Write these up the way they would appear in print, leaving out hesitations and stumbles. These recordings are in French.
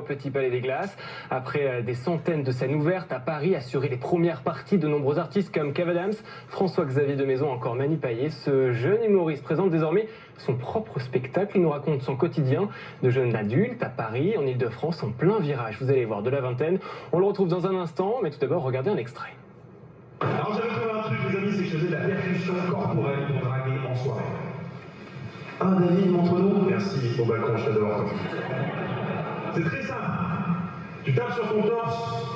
Petit Palais des Glaces. Après des centaines de scènes ouvertes à Paris, assurer les premières parties de nombreux artistes comme Kev Adams, François-Xavier de Maison, encore Manu Payet, ce jeune humoriste présente désormais son propre spectacle. Il nous raconte son quotidien de jeune adulte à Paris, en Ile-de-France, en plein virage. Vous allez voir, de la vingtaine. On le retrouve dans un instant, mais tout d'abord, regardez un extrait. Alors j'avais trouvé un truc, les amis, c'est que je faisais de la percussion corporelle pour draguer en soirée. Ah David, montre-nous. Merci, au balcon, je t'adore. C'est très simple. Tu tapes sur ton torse.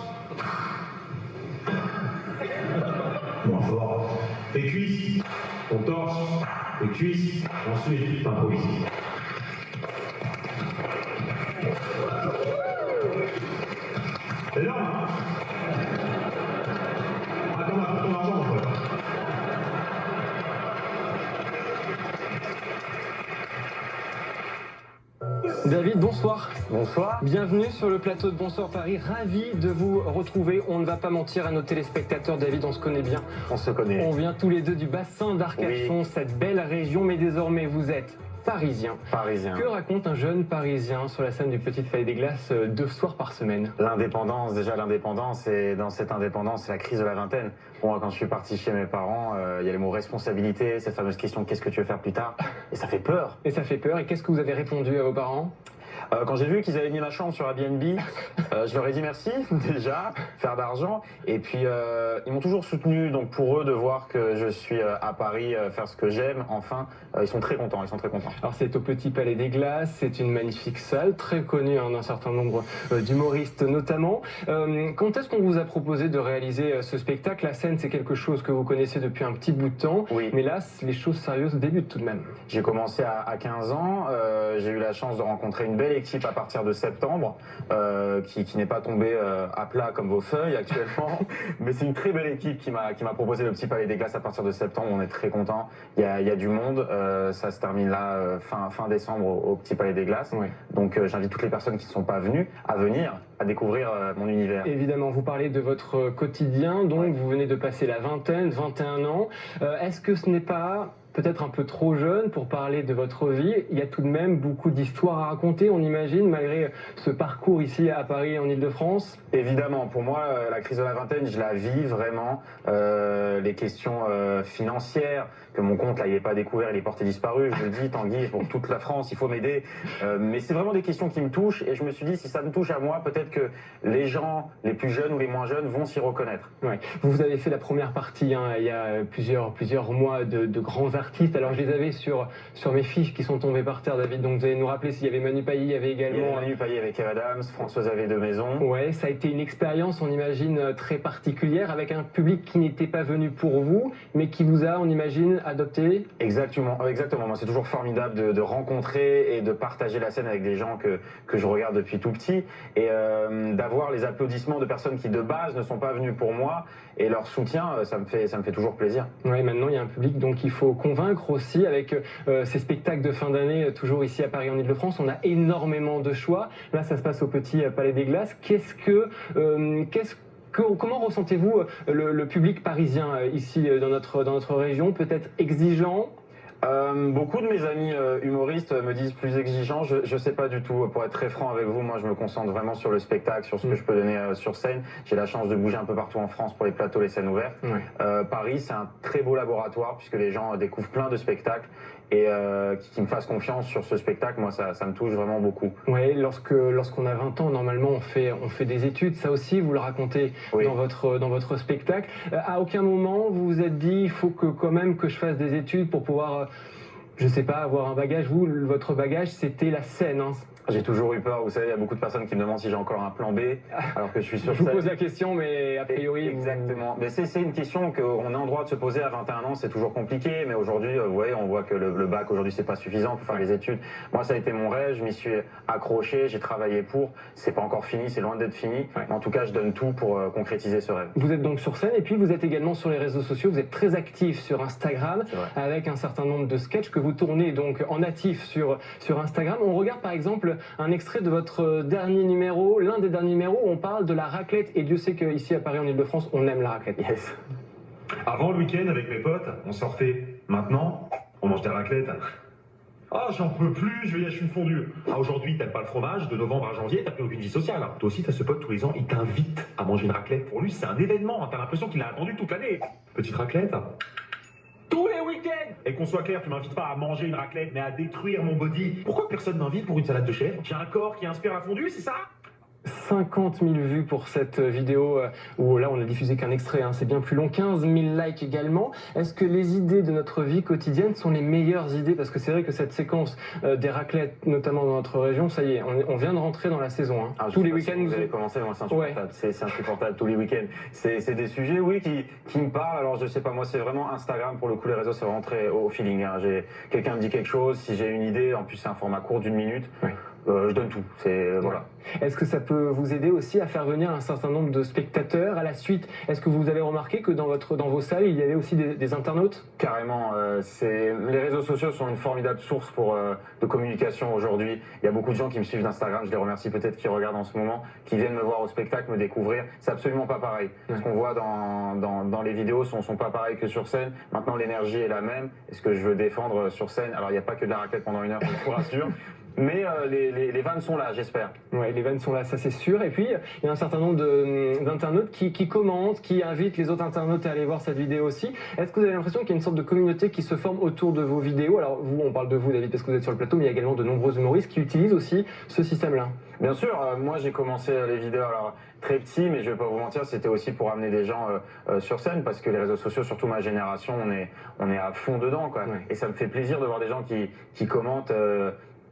Moins fort. Tes cuisses, ton torse, tes cuisses. Ensuite, tu improvises. Énorme, hein? Attends, on ton argent, mon pote. David, bonsoir. Bonsoir. Bienvenue sur le plateau de Bonsoir Paris. Ravi de vous retrouver. On ne va pas mentir à nos téléspectateurs, David, on se connaît bien. On se connaît. On vient tous les deux du bassin d'Arcachon, Oui. cette belle région, mais désormais vous êtes parisien. Parisien. Que raconte un jeune parisien sur la scène du Petit Palais des Glaces 2 soirs par semaine? L'indépendance, déjà l'indépendance, et dans cette indépendance, c'est la crise de la vingtaine. Bon, moi, quand je suis parti chez mes parents, il y a les mots responsabilité, cette fameuse question qu'est-ce que tu veux faire plus tard? Et ça fait peur. Et ça fait peur. Et qu'est-ce que vous avez répondu à vos parents? Quand j'ai vu qu'ils avaient mis ma chambre sur Airbnb, je leur ai dit merci, déjà, faire d'argent. Et puis, ils m'ont toujours soutenu. Donc, pour eux, de voir que je suis à Paris, faire ce que j'aime, enfin, ils sont très contents. Ils sont très contents. Alors, c'est au Petit Palais des Glaces. C'est une magnifique salle, très connue d'un certain nombre d'humoristes notamment. Quand est-ce qu'on vous a proposé de réaliser ce spectacle? La scène, c'est quelque chose que vous connaissez depuis un petit bout de temps. Oui. Mais là, les choses sérieuses débutent tout de même. J'ai commencé à 15 ans. J'ai eu la chance de rencontrer une belle équipe à partir de septembre, qui n'est pas tombée à plat comme vos feuilles actuellement, mais c'est une très belle équipe qui m'a proposé le Petit Palais des Glaces à partir de septembre. On est très content. Il y a du monde. Ça se termine là fin décembre au Petit Palais des Glaces. Oui. Donc j'invite toutes les personnes qui ne sont pas venues à venir à découvrir mon univers. Évidemment, vous parlez de votre quotidien, donc Ouais. vous venez de passer la vingtaine, 21 ans. Est-ce que ce n'est pas peut-être un peu trop jeune pour parler de votre vie? Il y a tout de même beaucoup d'histoires à raconter, on imagine, malgré ce parcours ici à Paris, en Ile-de-France. Évidemment, pour moi, la crise de la vingtaine, je la vis vraiment. Les questions financières, que mon compte, là, il n'est pas découvert, il est porté disparu. Je le dis, Tanguy, pour toute la France, il faut m'aider. Mais c'est vraiment des questions qui me touchent. Et je me suis dit, si ça me touche à moi, peut-être que les gens, les plus jeunes ou les moins jeunes, vont s'y reconnaître. Ouais. Vous avez fait la première partie, hein, il y a plusieurs mois de grands artistes. Alors, je les avais sur mes fiches qui sont tombées par terre, David. Donc, vous allez nous rappeler s'il y avait Manu Payet, il y avait Il y également... a Manu Payet avec Kev Adams, François-Xavier de Maison. Ouais, ça a été une expérience, on imagine, très particulière, avec un public qui n'était pas venu pour vous, mais qui vous a, on imagine, adopté. Exactement. Moi, c'est toujours formidable de rencontrer et de partager la scène avec des gens que je regarde depuis tout petit et d'avoir les applaudissements de personnes qui de base ne sont pas venues pour moi et leur soutien, ça me fait toujours plaisir. Ouais, maintenant il y a un public donc il faut convaincre aussi avec ces spectacles de fin d'année, toujours ici à Paris en Ile-de-France. On a énormément de choix. Là, ça se passe au Petit Palais des Glaces. Comment ressentez-vous le public parisien ici dans notre région? Peut-être exigeant? Beaucoup de mes amis humoristes me disent plus exigeants. Je sais pas du tout. Pour être très franc avec vous, moi je me concentre vraiment sur le spectacle, sur ce que je peux donner sur scène. J'ai la chance de bouger un peu partout en France pour les plateaux, les scènes ouvertes. Ouais. Paris, c'est un très beau laboratoire puisque les gens découvrent plein de spectacles et qui me fassent confiance sur ce spectacle, moi ça me touche vraiment beaucoup. Ouais, lorsqu'on a 20 ans, normalement on fait des études. Ça aussi, vous le racontez Oui. dans votre spectacle. À aucun moment vous vous êtes dit il faut quand même que je fasse des études pour pouvoir je sais pas, avoir un bagage. Vous, votre bagage, c'était la scène. Hein. J'ai toujours eu peur, vous savez, il y a beaucoup de personnes qui me demandent si j'ai encore un plan B, alors que je suis sur Je vous scène. pose la question, mais a priori... Exactement. Mais c'est une question qu'on est en droit de se poser à 21 ans, c'est toujours compliqué, mais aujourd'hui, vous voyez, on voit que le bac, aujourd'hui, c'est pas suffisant pour faire les études. Moi, ça a été mon rêve, je m'y suis accroché, j'ai travaillé pour, c'est pas encore fini, c'est loin d'être fini, Ouais. mais en tout cas, je donne tout pour concrétiser ce rêve. Vous êtes donc sur scène, et puis vous êtes également sur les réseaux sociaux, vous êtes très actif sur Instagram, C'est vrai. avec un certain nombre de sketchs que vous tournez donc en natif sur Instagram. On regarde par exemple un extrait de votre dernier numéro, l'un des derniers numéros où on parle de la raclette, et Dieu sait qu'ici à Paris en Ile-de-France, on aime la raclette. Yes. Avant le week-end, avec mes potes, on sortait. Maintenant, on mange des raclettes. Ah, j'en peux plus, je vais y acheter une fondue. Ah, aujourd'hui, t'aimes pas le fromage, de novembre à janvier, t'as plus aucune vie sociale. Toi aussi, t'as ce pote tous les ans, il t'invite à manger une raclette. Pour lui, c'est un événement, t'as l'impression qu'il l'a attendu toute l'année. Petite raclette tous les week-ends. Et qu'on soit clair, tu m'invites pas à manger une raclette, mais à détruire mon body. Pourquoi personne m'invite pour une salade de chèvre? J'ai un corps qui inspire la fondue, c'est ça? 50 000 vues pour cette vidéo où là on a diffusé qu'un extrait, hein, c'est bien plus long, 15 000 likes également. Est-ce que les idées de notre vie quotidienne sont les meilleures idées? Parce que c'est vrai que cette séquence des raclettes, notamment dans notre région, ça y est, on vient de rentrer dans la saison. Hein. Ah, tous les week-ends, vous avez commencé, moi c'est insupportable, c'est insupportable tous les week-ends. C'est des sujets, oui, qui me parlent. Alors je sais pas, moi c'est vraiment Instagram, pour le coup les réseaux c'est vraiment très au feeling. Hein. Quelqu'un me dit quelque chose, si j'ai une idée, en plus c'est un format court d'1 minute. Oui. Je donne tout, voilà. Est-ce que ça peut vous aider aussi à faire venir un certain nombre de spectateurs à la suite? Est-ce que vous avez remarqué que dans vos salles, il y avait aussi des internautes? Carrément, les réseaux sociaux sont une formidable source de communication aujourd'hui. Il y a beaucoup de gens qui me suivent d'Instagram, je les remercie peut-être qui regardent en ce moment, qui viennent me voir au spectacle, me découvrir. C'est absolument pas pareil. Ce qu'on voit dans les vidéos sont pas pareils que sur scène. Maintenant, l'énergie est la même. Et ce que je veux défendre sur scène, alors il n'y a pas que de la raclette pendant 1 heure, je vous rassure. Mais les vannes sont là, j'espère. Oui, les vannes sont là, ça c'est sûr. Et puis, il y a un certain nombre d'internautes qui commentent, qui invitent les autres internautes à aller voir cette vidéo aussi. Est-ce que vous avez l'impression qu'il y a une sorte de communauté qui se forme autour de vos vidéos? Alors, vous, on parle de vous, David, parce que vous êtes sur le plateau, mais il y a également de nombreux humoristes qui utilisent aussi ce système-là. Bien sûr, moi j'ai commencé les vidéos alors très petit, mais je vais pas vous mentir, c'était aussi pour amener des gens sur scène, parce que les réseaux sociaux, surtout ma génération, on est à fond dedans, quoi. Ouais. Et ça me fait plaisir de voir des gens qui commentent.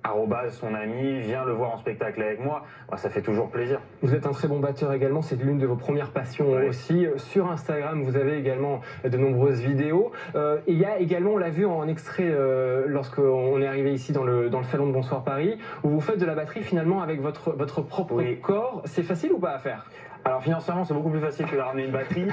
Arrobase son ami, viens le voir en spectacle avec moi, ça fait toujours plaisir. Vous êtes un très bon batteur également, c'est l'une de vos premières passions aussi. Sur Instagram, vous avez également de nombreuses vidéos. Il y a également, on l'a vu en extrait lorsqu'on est arrivé ici dans le salon de Bonsoir Paris, où vous faites de la batterie finalement avec votre propre corps. C'est facile ou pas à faire? Alors financièrement c'est beaucoup plus facile que de ramener une batterie.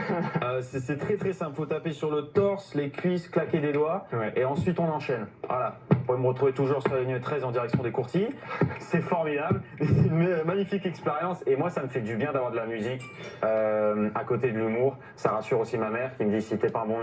C'est très très simple, faut taper sur le torse, les cuisses, claquer des doigts et ensuite on enchaîne. Voilà, vous pouvez me retrouver toujours sur la ligne 13 en direction des Courtilles. C'est formidable, c'est une magnifique expérience et moi ça me fait du bien d'avoir de la musique à côté de l'humour. Ça rassure aussi ma mère qui me dit si t'es pas un bon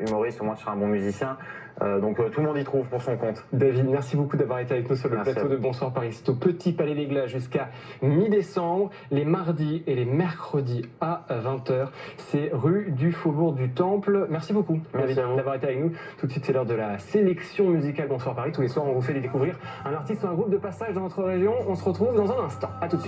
humoriste au moins tu seras un bon musicien. Donc tout le monde y trouve pour son compte. David, merci beaucoup d'avoir été avec nous sur le plateau de Bonsoir Paris. C'est au Petit Palais des Glaces jusqu'à mi-décembre, les mardis et les mercredis à 20h. C'est rue du Faubourg du Temple. Merci beaucoup d'avoir été avec nous. Tout de suite, c'est l'heure de la sélection musicale Bonsoir Paris. Tous les soirs, on vous fait découvrir un artiste ou un groupe de passage dans notre région. On se retrouve dans un instant. À tout de suite.